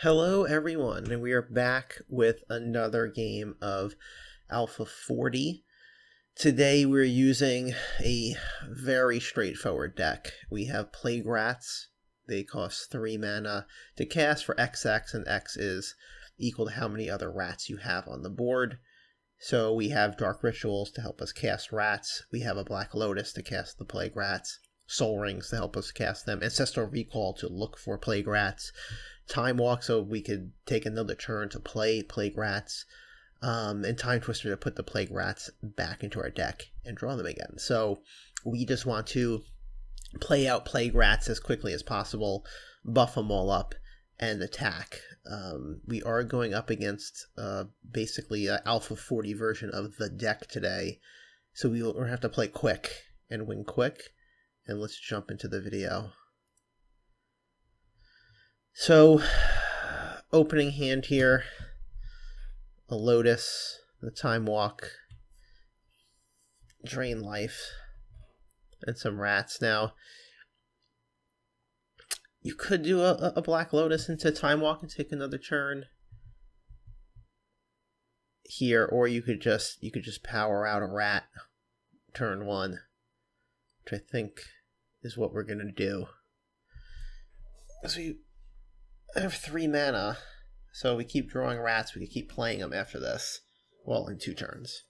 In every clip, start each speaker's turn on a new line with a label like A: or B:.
A: Hello everyone, and we are back with another game of Alpha 40. Today we're using a very straightforward deck. We have Plague Rats. They cost 3 mana to cast for XX, and X is equal to how many other rats you have on the board. So we have Dark Rituals to help us cast rats. We have a Black Lotus to cast the Plague Rats. Soul Rings to help us cast them. Ancestral Recall to look for Plague Rats. Time Walk so we could take another turn to play Plague Rats, and Time Twister to put the Plague Rats back into our deck and draw them again. So we just want to play out Plague Rats as quickly as possible, buff them all up, and attack. We are going up against basically an Alpha 40 version of the deck today, so we'll have to play quick and win quick. And let's jump into the video. So, opening hand here, a Lotus, the Time Walk, Drain Life, and some rats. Now, you could do a Black Lotus into Time Walk and take another turn here, or you could just power out a rat turn one, which I think is what we're gonna do. So I have 3 mana, so we keep drawing rats. We can keep playing them after this. Well, in 2 turns.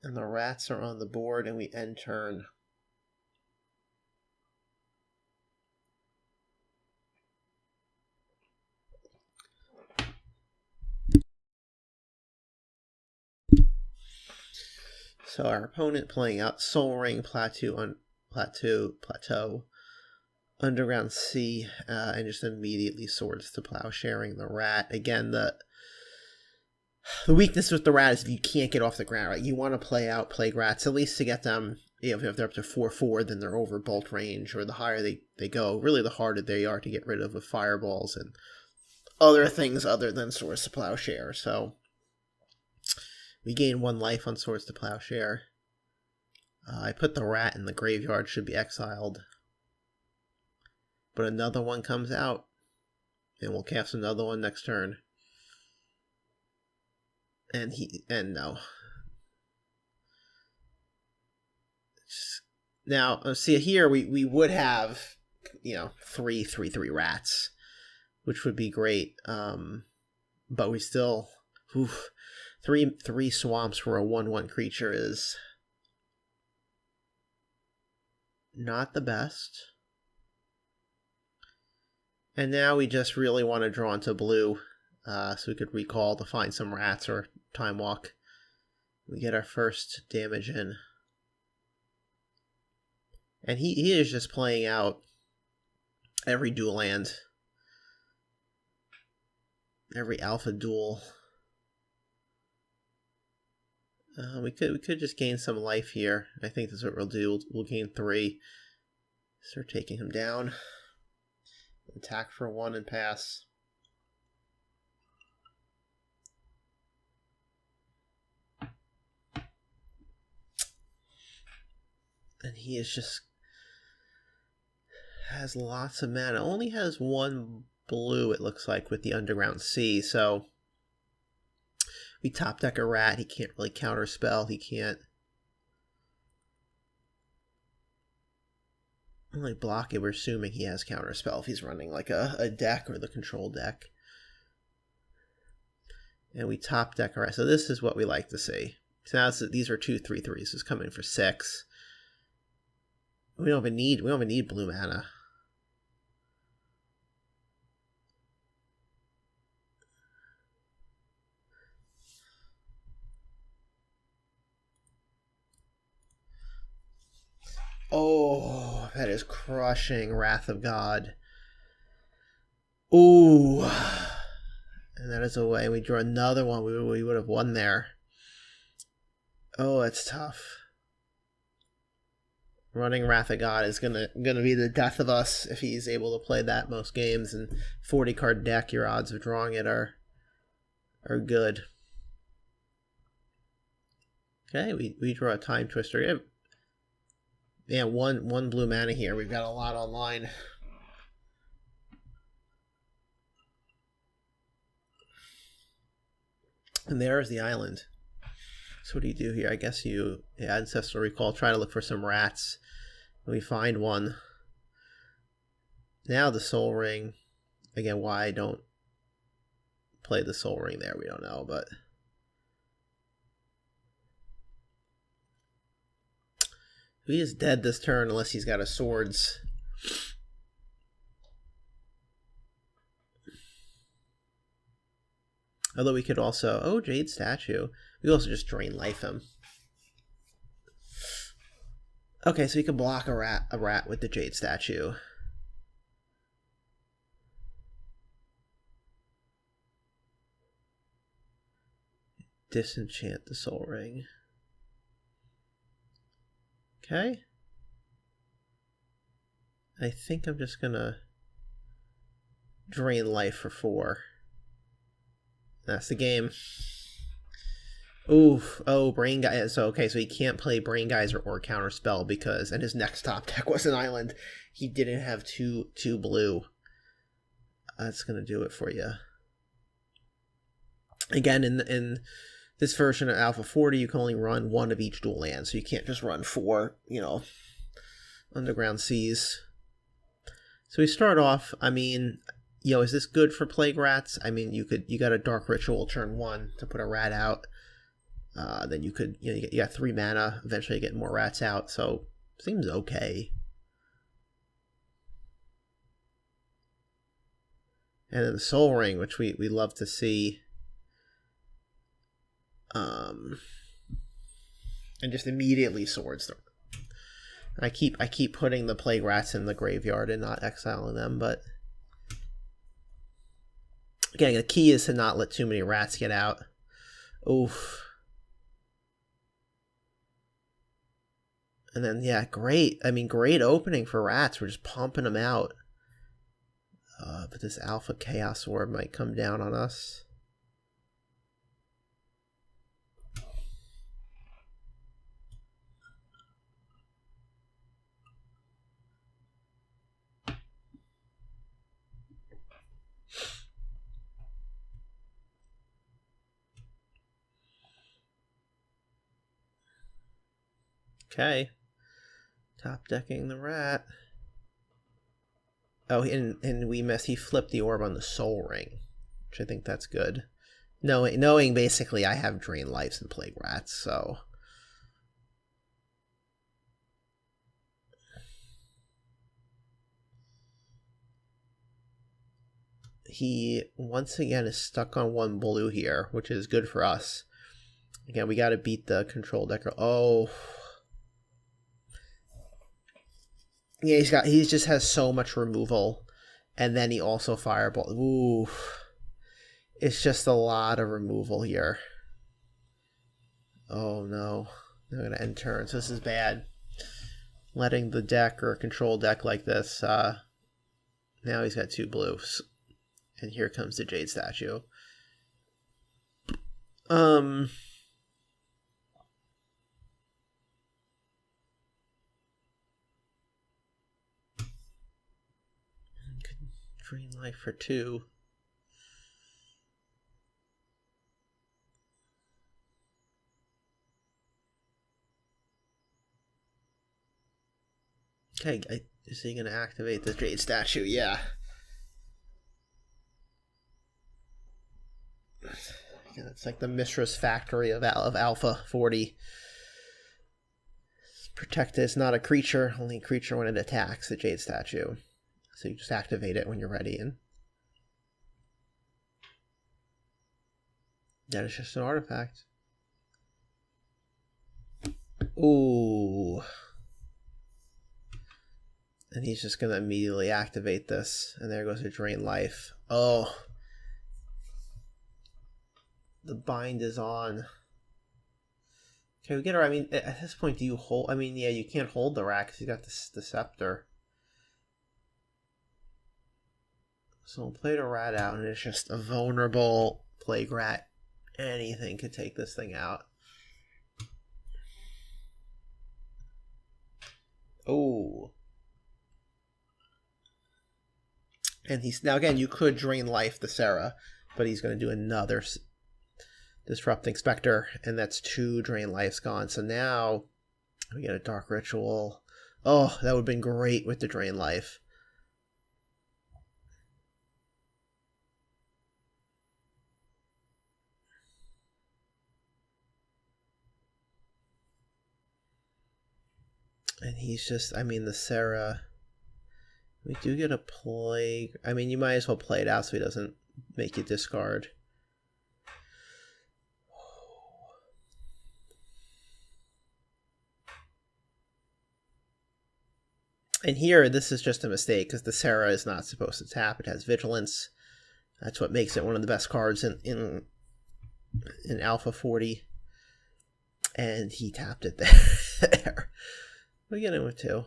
A: And the rats are on the board, and we end turn. So our opponent playing out Soul Ring, Plateau, Underground Sea, and just immediately Swords to Plowsharing the rat. Again, the weakness with the rat is if you can't get off the ground, right? You want to play out Plague Rats, at least to get them, if they're up to 4/4, then they're over bolt range, or the higher they go, really the harder they are to get rid of with fireballs and other things other than Swords to Plowshare. So we gain 1 life on Swords to Plowshare. I put the rat in the graveyard, should be exiled. But another one comes out, and we'll cast another one next turn. And no. Now, see here, we would have, 3/3 rats, which would be great. But we still, three swamps for a 1/1 creature is not the best. And now we just really want to draw into blue, so we could recall to find some rats or Time Walk. We get our first damage in. And he is just playing out every dual land. Every alpha duel. We could just gain some life here. I think that's what we'll do. We'll gain 3. Start taking him down. Attack for 1 and pass. And he is just has lots of mana. Only has 1 blue, it looks like, with the Underground Sea. So we top deck a rat. He can't really counterspell. He can't only block it. We're assuming he has counterspell if he's running like a deck or the control deck. And we top deck a rat. So this is what we like to see. So now these are 2 3/3s. It's coming for 6. We don't even need blue mana. Oh, that is crushing. Wrath of God. Ooh. And that is away. We draw another one. We would have won there. Oh, that's tough. Running Wrath of God is gonna be the death of us if he's able to play that most games. And 40 card deck, your odds of drawing it are good. Okay, we draw a Time Twister. Yeah, one blue mana here. We've got a lot online. And there's the island. So what do you do here? I guess you Ancestral Recall, try to look for some rats. We find one. Now the Soul Ring. Again, why I don't play the Soul Ring there, we don't know, but he is dead this turn unless he's got a swords. Although we could also... Oh, Jade Statue. We could also just drain life him. Okay, so we can block a rat with the Jade Statue. Disenchant the Soul Ring. Okay. I think I'm just gonna drain life for 4. That's the game. Oof. Oh, Brain Geyser. So, okay, so he can't play Brain Geyser or Counterspell because, and his next top deck was an island. He didn't have two blue. That's going to do it for you. Again, in this version of Alpha 40, you can only run 1 of each dual land, so you can't just run 4, Underground Seas. So we start off, I mean... is this good for Plague Rats? I mean, you got a Dark Ritual turn 1 to put a rat out. Then you could, you got 3 mana. Eventually you get more rats out, so seems okay. And then the Soul Ring, which we love to see. And just immediately swords them. I keep putting the Plague Rats in the graveyard and not exiling them, but again, the key is to not let too many rats get out. Oof. And then, yeah, great. I mean, great opening for rats. We're just pumping them out. But this Alpha Chaos Orb might come down on us. Okay. Top decking the rat. Oh, and we missed. He flipped the orb on the Soul Ring, which I think that's good. Knowing basically I have Drain Lives and Plague Rats, so... He, once again, is stuck on 1 blue here, which is good for us. Again, we got to beat the control decker. Oh... Yeah, he just has so much removal, and then he also fireball. Ooh, it's just a lot of removal here. Oh no, they're gonna end turn. So this is bad. Letting the deck or control deck like this. Now he's got 2 blues, and here comes the Jade Statue. Drain life for 2. Okay, is he going to activate the Jade Statue? Yeah. It's like the Mishra's Factory of Alpha 40. Protected is not a creature, only a creature when it attacks the Jade Statue. So you just activate it when you're ready, and that is just an artifact. Ooh. And he's just going to immediately activate this, and there goes a Drain Life. Oh. The bind is on. Okay, we get her. I mean, at this point, do you hold? I mean, yeah, you can't hold the rat because you got the scepter. So we'll play the rat out, and it's just a vulnerable Plague Rat. Anything could take this thing out. Oh. And he's now again. You could drain life the Sarah, but he's going to do another disrupting specter, and that's 2 drain lives gone. So now we get a dark ritual. Oh, that would have been great with the drain life. And he's just, I mean, the Sarah. We do get a plague. I mean, you might as well play it out so he doesn't make you discard. And here, this is just a mistake because the Sarah is not supposed to tap. It has Vigilance. That's what makes it one of the best cards in Alpha 40. And he tapped it there. We get in with 2.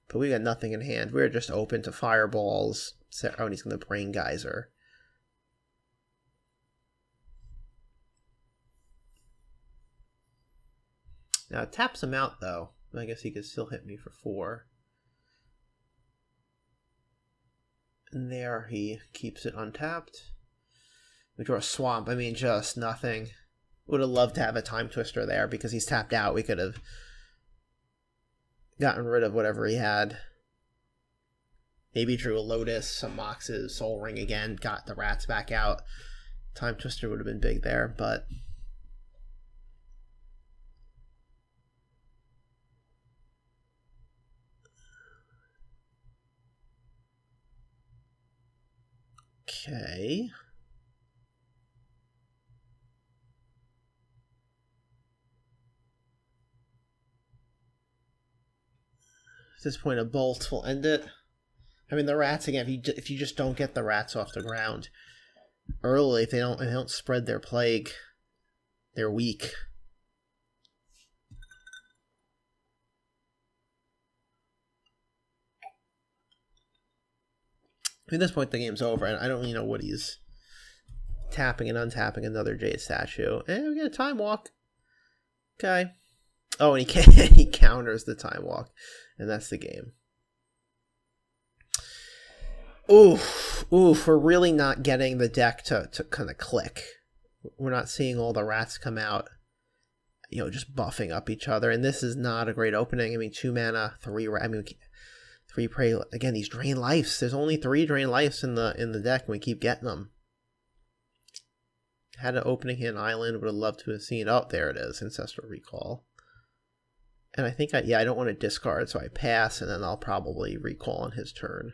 A: But we got nothing in hand. We're just open to fireballs. Oh, and he's going to Brain Geyser. Now it taps him out, though. I guess he could still hit me for 4. And there he keeps it untapped. We draw a Swamp. I mean, just nothing. Would have loved to have a Time Twister there because he's tapped out. We could have gotten rid of whatever he had. Maybe drew a Lotus, some Moxes, Soul Ring again, got the rats back out. Time Twister would have been big there, but... Okay. At this point, a bolt will end it. I mean, the rats again. If you just don't get the rats off the ground early, if they don't spread their plague, they're weak. At this point, the game's over, and I don't really know what he's tapping and untapping another Jade statue. And we get a Time Walk. Okay. Oh, and he counters the Time Walk, and that's the game. Oof, we're really not getting the deck to kind of click. We're not seeing all the rats come out, just buffing up each other, and this is not a great opening. I mean, 2 mana, 3 3 prey. Again, these drain lives. There's only 3 drain lives in the deck, and we keep getting them. Had an opening hand island. Would have loved to have seen. Oh, there it is. Ancestral Recall. And I think I don't want to discard, so I pass, and then I'll probably recall on his turn.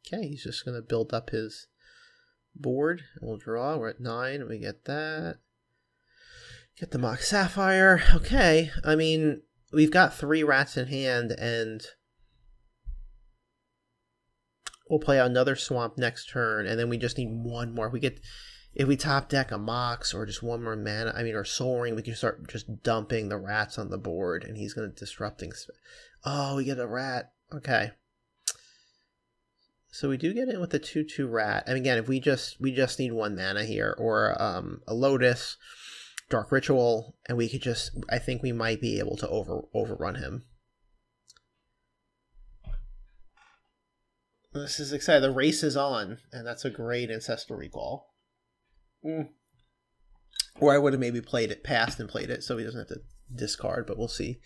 A: Okay, he's just going to build up his board. We'll draw. We're at 9. We get that. Get the Mox Sapphire. Okay, I mean, we've got 3 rats in hand, and we'll play out another Swamp next turn, and then we just need 1 more. If we top deck a Mox or just 1 more mana, or Soul Ring, we can start just dumping the rats on the board, and he's going to disrupting. Oh, we get a rat. Okay. So we do get in with the 2/2 rat. And again, if we just need 1 mana here, or a Lotus, Dark Ritual, and we could I think we might be able to overrun him. This is exciting. The race is on, and that's a great Ancestral Recall. Or I would have maybe passed and played it, so he doesn't have to discard, but we'll see.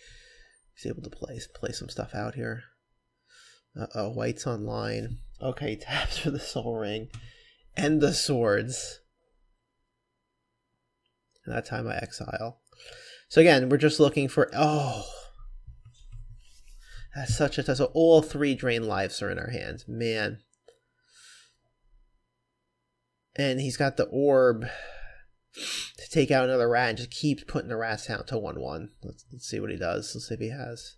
A: He's able to play some stuff out here. Uh-oh, White's online. Okay, taps for the Soul Ring and the swords. And that time I exile. So again, we're just looking for... Oh! That's such a... So all 3 drain lives are in our hands. Man. And he's got the orb to take out another rat and just keeps putting the rats down to 1/1. Let's see what he does. Let's see if he has...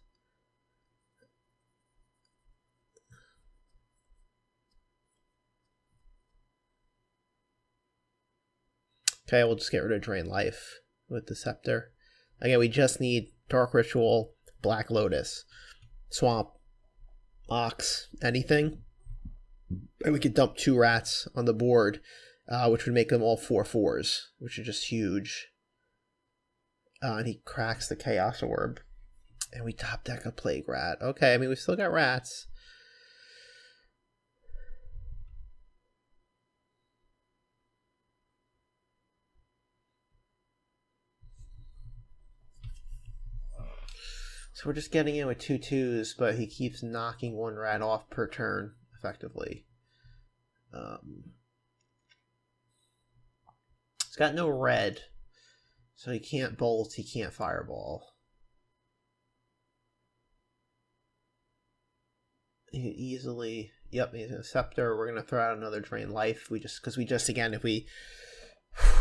A: Okay, we'll just get rid of Drain Life with the Scepter. Again, we just need Dark Ritual, Black Lotus, Swamp, Mox, anything. And we could dump 2 rats on the board. which would make them all 4/4s, which are just huge. And he cracks the Chaos Orb. And we top deck a Plague Rat. Okay, I mean, we still got rats. So we're just getting in with 2/2s, but he keeps knocking one rat off per turn, effectively. He's got no red, so he can't bolt, he can't fireball. He could easily, yep, he's a Scepter. We're going to throw out another Drain Life. Because we just, again, if we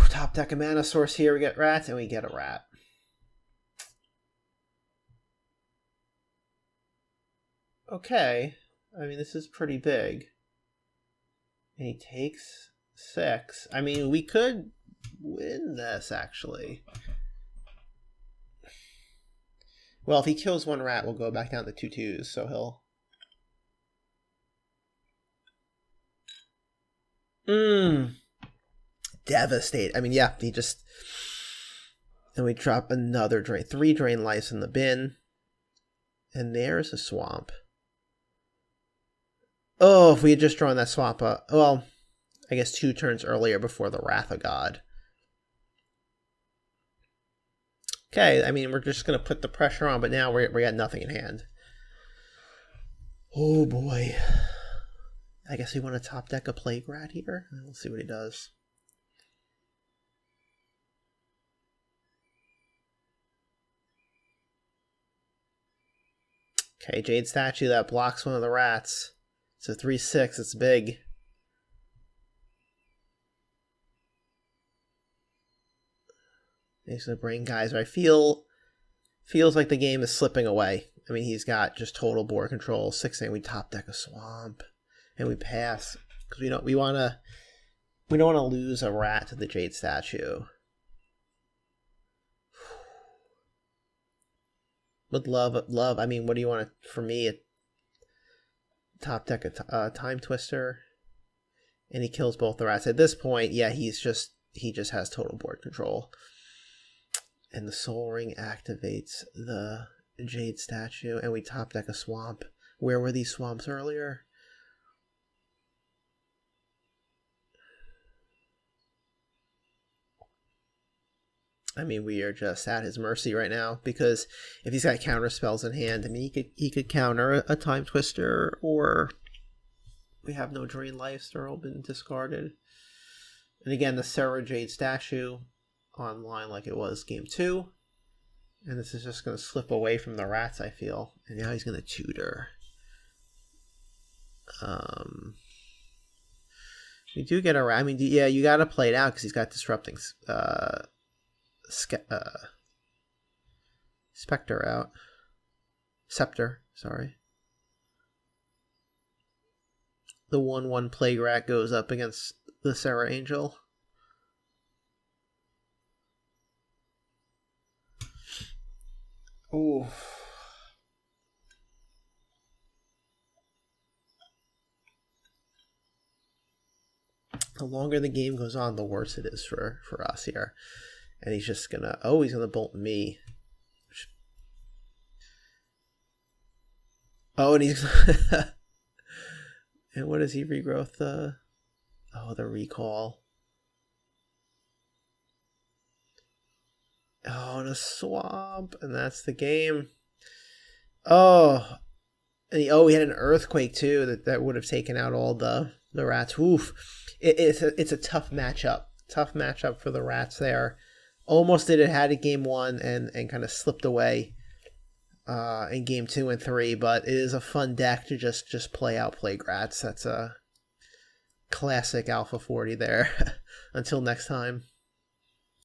A: top deck a mana source here, we get rats, and we get a rat. Okay, I mean, this is pretty big. And he takes 6. I mean, we could win this, actually. Well, if he kills one rat, we'll go back down to 2/2s, so he'll... Devastate. I mean, yeah, he just... And we drop another drain. 3 Drain Lives in the bin. And there's a swamp. Oh, if we had just drawn that swamp up. Well, I guess 2 turns earlier before the Wrath of God. Okay, I mean, we're just going to put the pressure on, but now we got nothing in hand. Oh, boy. I guess we want to top deck a Plague Rat here. Let's see what he does. Okay, Jade Statue, that blocks one of the rats. It's a 3/6, it's big. He's going to bring Geyser. Feels like the game is slipping away. I mean, he's got just total board control. 6-8, we top deck a Swamp. And we pass. Because we don't want to lose a rat to the Jade Statue. Would love. I mean, what do you want for me? Top deck a Time Twister, and he kills both the rats. At this point, yeah, he just has total board control. And the Soul Ring activates the Jade Statue, and we top deck a Swamp. Where were these swamps earlier? I mean, we are just at his mercy right now, because if he's got counter spells in hand, I mean, he could counter a Time Twister, or we have no Drain Lives, they're all been discarded. And again, the Serra Jade Statue online like it was game 2. And this is just going to slip away from the rats, I feel. And now he's going to tutor. We do get a rat. I mean, yeah, you got to play it out because he's got disrupting Spectre out. Scepter, sorry. The 1/1 Plague Rat goes up against the Serra Angel. Ooh. The longer the game goes on, the worse it is for us here. And he's just gonna... Oh, he's gonna bolt me. Oh, and he's... And what is he regrowth? Oh, the recall. Oh, and a swamp. And that's the game. Oh. And he had an earthquake too. That would have taken out all the rats. Oof. It's a tough matchup. Tough matchup for the rats there. Almost did it had it game 1 and kind of slipped away in game 2 and 3. But it is a fun deck to just play out Plague Rats. That's a classic Alpha 40 there. Until next time.